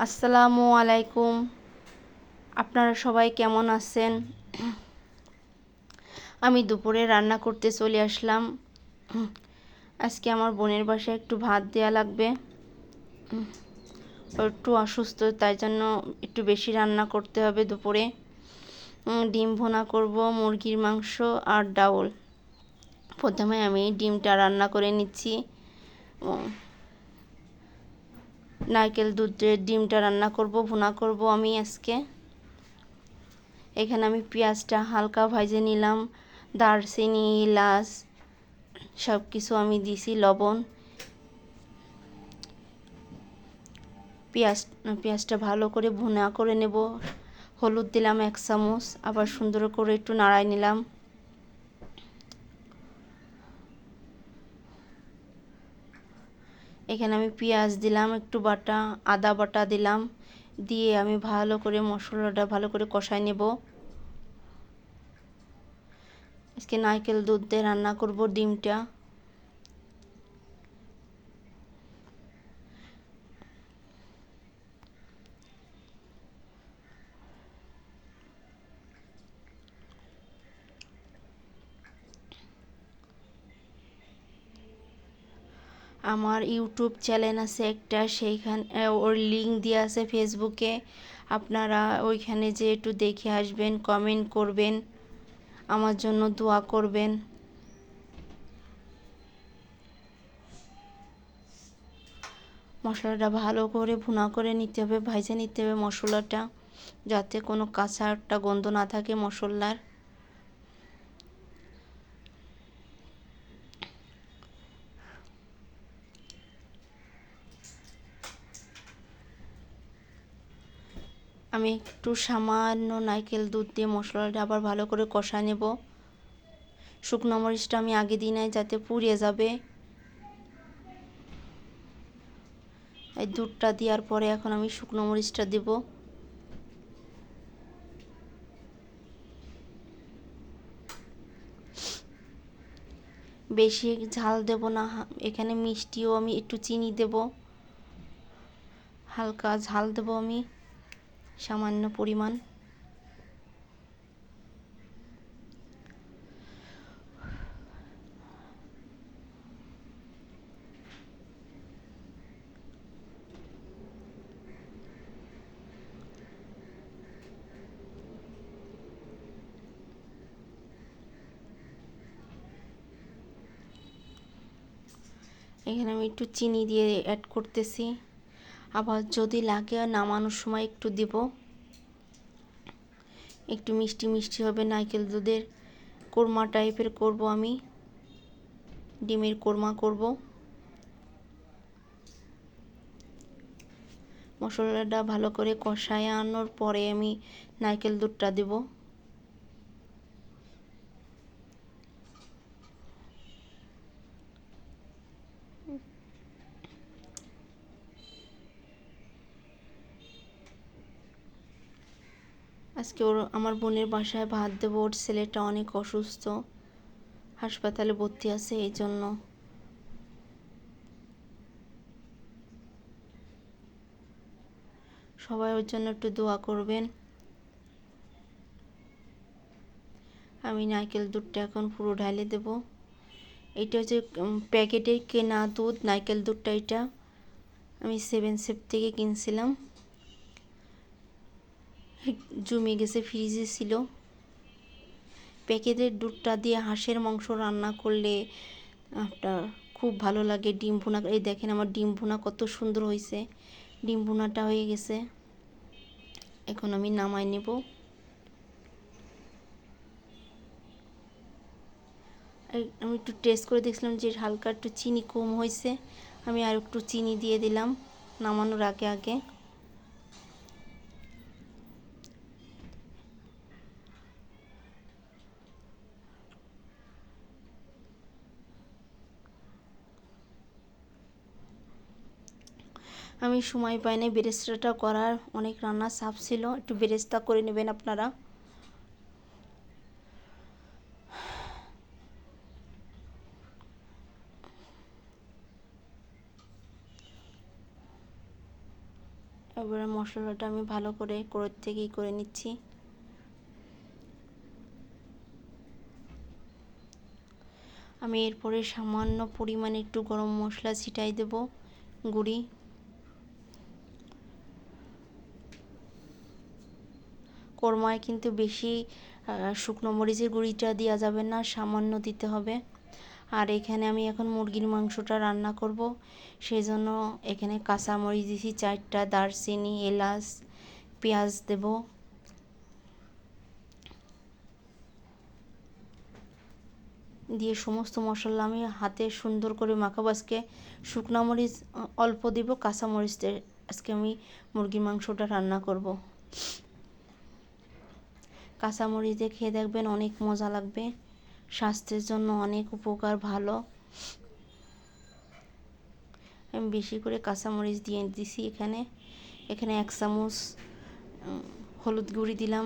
আসসালামু আলাইকুম। আপনারা সবাই কেমন আছেন? আমি দুপুরে রান্না করতে চলে আসলাম। আজকে আমার বোনের বাসায় একটু ভাত দেয়া লাগবে। ও একটু অসুস্থ, তাই জন্য একটু বেশি রান্না করতে হবে দুপুরে। ডিম ভুনা করব, মুরগির মাংস আর ডাউল। প্রথমে আমি ডিমটা রান্না করে নিচ্ছি। নারকেল দুধের ডিমটা রান্না করব, ভুনা করব আমি আজকে। এখানে আমি পেঁয়াজটা হালকা ভেজে নিলাম, দারচিনি, এলাচ সব কিছু আমি দিছি, লবণ। পেঁয়াজটা ভালো করে ভুনা করে নেব। হলুদ দিলাম 1 চামচ, আবার সুন্দর করে একটু নাড়াই নিলাম। এখানে আমি পেঁয়াজ দিলাম, একটু বাটা আদা বাটা দিলাম, দিয়ে আমি ভালো করে মশলাটা ভালো করে কষাই নেব। আজকে নারকেল দুধ দিয়ে রান্না করব ডিমটা। আমার ইউটিউব চ্যানেল আছে একটা, সেইখানে ওর লিংক দেওয়া আছে ফেসবুকে। আপনারা ওইখানে যে একটু দেখে আসবেন, কমেন্ট করবেন, আমার জন্য দোয়া করবেন। মশলাটা ভালো করে ভুনা করে নিতে হবে, ভাজে নিতে হবে মশলাটা, যাতে কোনো কাঁচা একটা গন্ধ না থাকে মশলার। আমি একটু সামান্য নারকেল দুধ দিয়ে মশলাটা আবার ভালো করে কষা নেব। শুকনো মরিচটা আমি আগে দিই নাই, যাতে পুড়ে যাবে। এই দুধটা দেওয়ার পরে এখন আমি শুকনো মরিচটা দেব। বেশি ঝাল দেব না, এখানে মিষ্টিও আমি একটু চিনি দেব, হালকা ঝাল দেব আমি সামান্য পরিমাণ। এখানে আমি একটু চিনি দিয়ে অ্যাড করতেছি, আবার যদি লাগে নামানোর সময় একটু দিব। একটু মিষ্টি মিষ্টি হবে, নারকেল দুধের কোরমা টাইপের করব আমি, ডিমের কোরমা করব। মশলাটা ভালো করে কষায় আনার পরে আমি নারকেল দুধটা দেব। আজকে আমার বোনের বাসায় ভাত দেবো, ওর ছেলেটা অনেক অসুস্থ, হাসপাতালে ভর্তি আছে, এই জন্য। সবাই ওর জন্য একটু দোয়া করবেন। আমি নারকেল দুধটা এখন পুরো ঢালে দেব। এটা হচ্ছে প্যাকেটে কেনা দুধ, নারকেল দুধটা এটা আমি 7 সেভ থেকে কিনছিলাম, জমে গেছে, ফ্রিজে ছিল। প্যাকেটের দুধটা দিয়ে হাঁসের মাংস রান্না করলে আপনার খুব ভালো লাগে। ডিম ভুনা, এই দেখেন আমার ডিম ভুনা কত সুন্দর হয়েছে। ডিম ভুনাটা হয়ে গেছে, এখন আমি নামাই নেব। আমি একটু টেস্ট করে দেখছিলাম যে হালকা একটু চিনি কম হয়েছে, আমি আর একটু চিনি দিয়ে দিলাম নামানোর আগে আগে। আমি সময় পাই না বেরেস্তাটা করার, অনেক রান্না চাপ ছিল, একটু বেরেস্তা করে নেবেন আপনারা। এবারে মশলাটা আমি ভালো করে কোড়র থেকেই করে নিচ্ছি। আমি এরপরে সামান্য পরিমাণে একটু গরম মশলা ছিটাই দেব গুঁড়ি। কোরমায় কিন্তু বেশি শুকনো মরিচের গুঁড়িটা দেওয়া যাবে না, সামান্য দিতে হবে। আর এখানে আমি এখন মুরগির মাংসটা রান্না করব, সেই জন্য এখানে কাঁচা মরিচ দিয়েছি 4টা, দারচিনি, এলাচ, পেঁয়াজ দেব। দিয়ে সমস্ত মশলা আমি হাতে সুন্দর করে মাখাবো। আজকে শুকনো মরিচ অল্প দেব, কাঁচা মরিচ আজকে আমি মুরগির মাংসটা রান্না করব। কাঁচা মরিচ দিয়ে খেয়ে দেখবেন অনেক মজা লাগবে, স্বাস্থ্যের জন্য অনেক উপকার, ভালো। আমি বেশি করে কাঁচা মরিচ দিয়ে দিছি। এখানে 1 চামচ হলুদ গুঁড়ি দিলাম।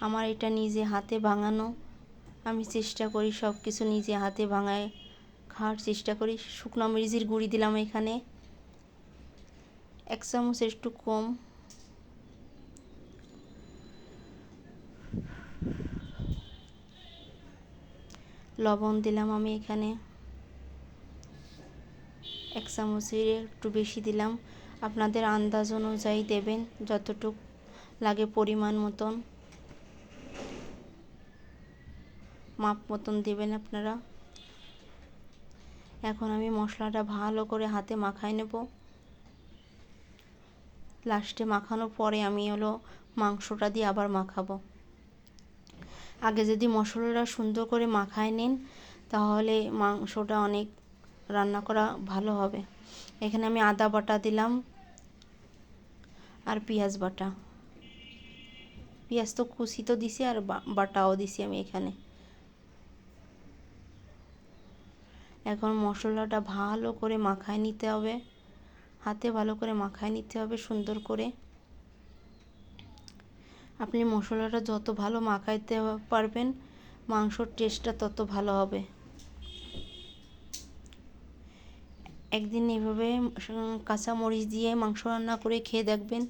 আমার এটা নিজে হাতে ভাঙানো, আমি চেষ্টা করি সব কিছু নিজে হাতে ভাঙায় খাওয়ার চেষ্টা করি। শুকনো মরিচের গুঁড়ি দিলাম এখানে 1 চামচের একটু কম। লবণ দিলাম আমি এখানে 1 চামচের একটু বেশি দিলাম। আপনাদের আন্দাজ অনুযায়ী দেবেন, যতটুক লাগে পরিমাণ মতন, মাপ মতন দেবেন আপনারা। এখন আমি মশলাটা ভালো করে হাতে মাখায় নেব। লাস্টে মাখানোর পরে আমি মাংসটা দিয়ে আবার মাখাবো। আগে যদি মশলাটা সুন্দর করে মাখায় নিন, তাহলে মাংসটা অনেক রান্না করা ভালো হবে। এখানে আমি আদা বাটা দিলাম আর পেঁয়াজ বাটা। পেঁয়াজ তো কুচি তো দিছি আর বাটাও দিছি আমি এখানে। এখন মশলাটা ভালো করে মাখায় নিতে হবে, হাতে ভালো করে মাখায় নিতে হবে সুন্দর করে। আপনি মশলাটা যত ভালো মাখাইতে পারবেন, মাংসর টেস্টটা তত ভালো হবে। একদিন এভাবে কাঁচা মরিচ দিয়ে মাংস রান্না করে খেয়ে দেখবেন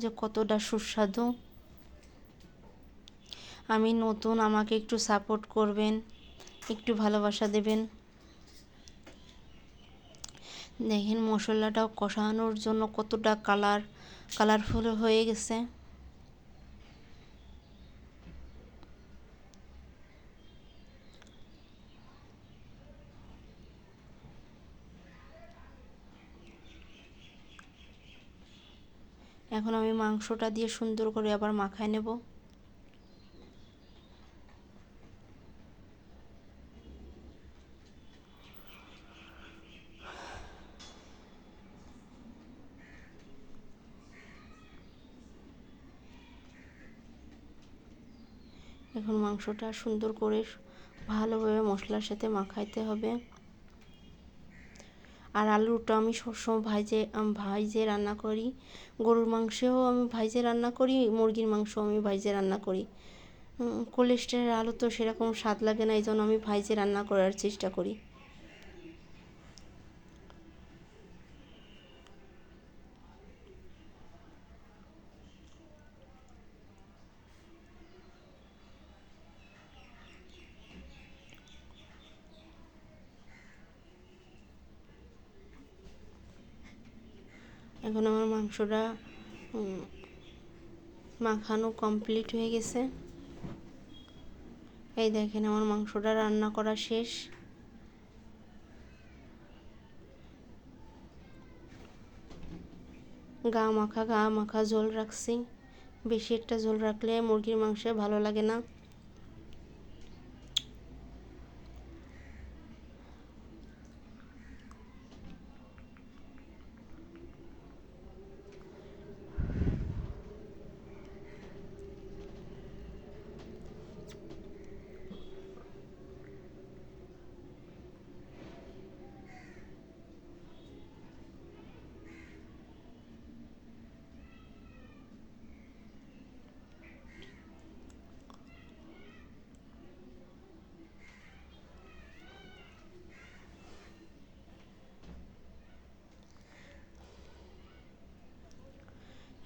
যে কতটা সুস্বাদু। আমি নতুন, আমাকে একটু সাপোর্ট করবেন, একটু ভালোবাসা দেবেন। দেখেন মশলাটাও কষানোর জন্য কতটা কালারফুল হয়ে গেছে। এখন আমি মাংসটা দিয়ে সুন্দর করে আবার মাখায় নেব। এখন মাংসটা সুন্দর করে ভালোভাবে মশলার সাথে মাখাইতে হবে। আর আলুটা আমি সবসময় ভাইজে রান্না করি। গরুর মাংসেও আমি ভাইজে রান্না করি, মুরগির মাংসও আমি ভাইজে রান্না করি। কোলেস্টেরলের আলু তো সেরকম স্বাদ লাগে না, এই জন্য আমি ভাইজে রান্না করার চেষ্টা করি। এখন আমার মাংসটা মাখানো কমপ্লিট হয়ে গেছে। এই দেখেন আমার মাংসটা রান্না করা শেষ। গা মাখা ঝোল রাখছি। বেশি একটা ঝোল রাখলে মুরগির মাংসে ভালো লাগে না।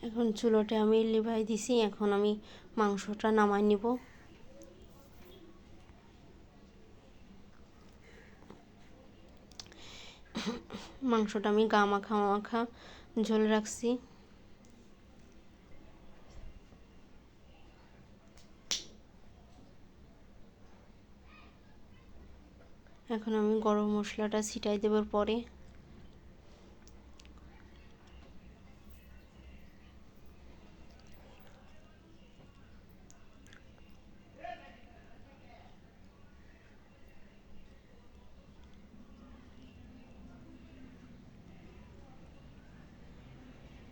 এখন চুলোটা আমি লিভাই দিছি, এখন আমি মাংসটা নামাই নিব। মাংসটা আমি গা মাখা মাখা ঝোল রাখছি। এখন আমি গরম মশলাটা ছিটাই দেবার পরে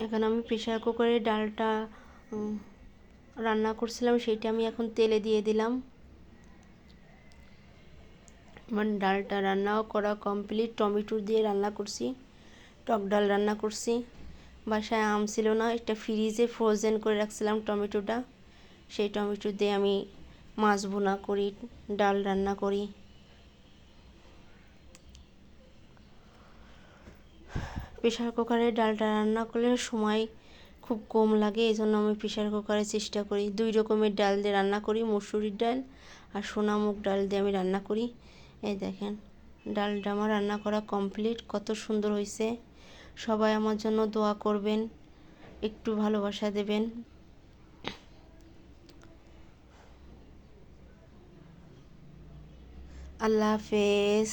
এখন আমি প্রেসার কুকারে ডালটা রান্না করছিলাম, সেইটা আমি এখন তেলে দিয়ে দিলাম। আমার ডালটা রান্নাও করা কমপ্লিট। টমেটো দিয়ে রান্না করছি, টক ডাল রান্না করছি। বাসায় আম ছিল না, এটা ফ্রিজে ফ্রোজেন করে রাখছিলাম টমেটোটা, সেই টমেটো দিয়ে আমি মাছ ভুনা করি, ডাল রান্না করি। প্রেসার কুকারে ডালটা রান্না করলে সময় খুব কম লাগে, এই জন্য আমি প্রেসার কুকারে চেষ্টা করি। 2 রকমের ডাল দিয়ে রান্না করি, মসুরির ডাল আর সোনা মুগ ডাল দিয়ে আমি রান্না করি। এই দেখেন ডালটা আমার রান্না করা কমপ্লিট, কত সুন্দর হয়েছে। সবাই আমার জন্য দোয়া করবেন, একটু ভালোবাসা দেবেন। আল্লাহ হাফেজ।